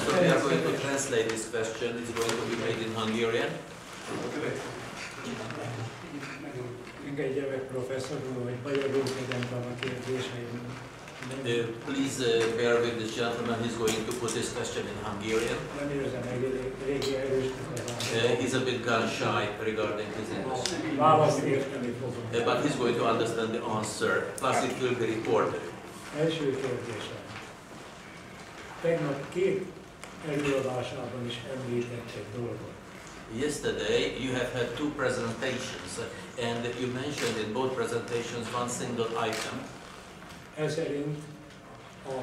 So we are going to translate this question. It's going to be made in Hungarian. Engedje meg, professzor úr, hogy magyarul kezdem a kérdéseim. Please bear with this gentleman. He's going to put this question in Hungarian. Nem érzem eléggé erősnek az He's a bit gun shy regarding his English. választ érteni fogom. But he's going to understand the answer. Plus it will be reported. Első kérdésem. Tegnap két előadásában is említett egy dolgot. Yesterday you have had two presentations and you mentioned in both presentations one single item. Ez szerint a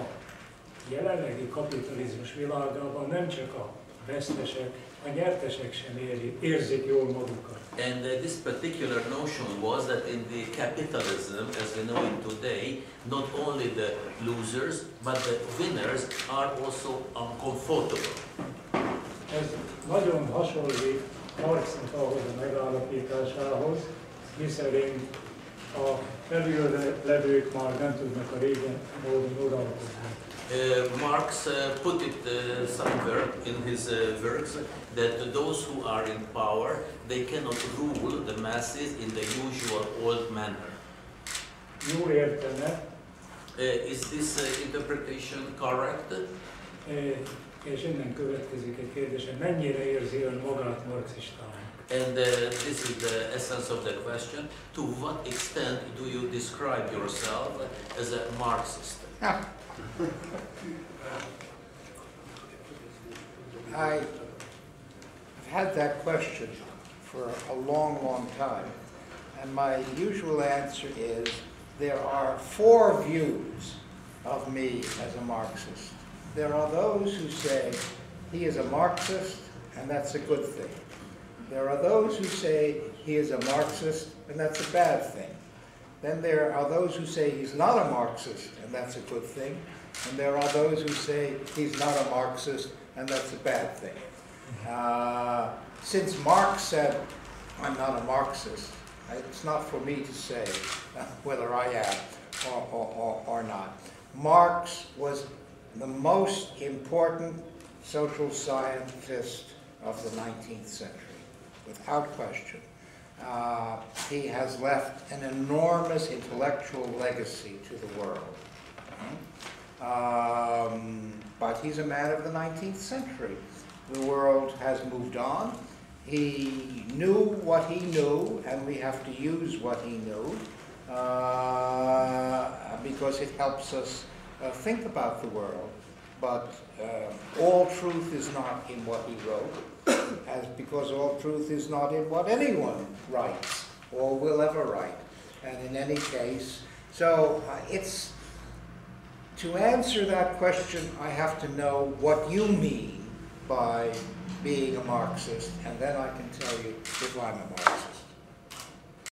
jelenlegi kapitalizmus világában nem csak a vesztesek, a nyertesek sem érzik jól magukat. And this particular notion was that in the capitalism, as we know it today, not only the losers, but the winners are also uncomfortable. Ez nagyon hasonlít Marxnak ahhoz a megállapításához, miszerint a felüllevők már nem tudnak a régen módon uralkodni. Marx put it somewhere in his works that those who are in power, they cannot rule the masses in the usual old manner. Jó értene. Is this interpretation correct? És innen következik egy kérdés, hogy mennyire érzi ön magát marxistának? And this is the essence of the question. To what extent do you describe yourself as a Marxist? I've had that question for a long, long time, and my usual answer is there are four views of me as a Marxist. There are those who say he is a Marxist, and that's a good thing. There are those who say he is a Marxist, and that's a bad thing. Then there are those who say he's not a Marxist, and that's a good thing. And there are those who say he's not a Marxist, and that's a bad thing. Since Marx said, I'm not a Marxist, it's not for me to say whether I am or not. Marx was the most important social scientist of the 19th century, without question. He has left an enormous intellectual legacy to the world. But he's a man of the 19th century. The world has moved on. He knew what he knew, and we have to use what he knew because it helps us think about the world. But all truth is not in what he wrote, because all truth is not in what anyone writes or will ever write. And in any case, so it's, to answer that question, I have to know what you mean by being a Marxist, and then I can tell you if I'm a Marxist.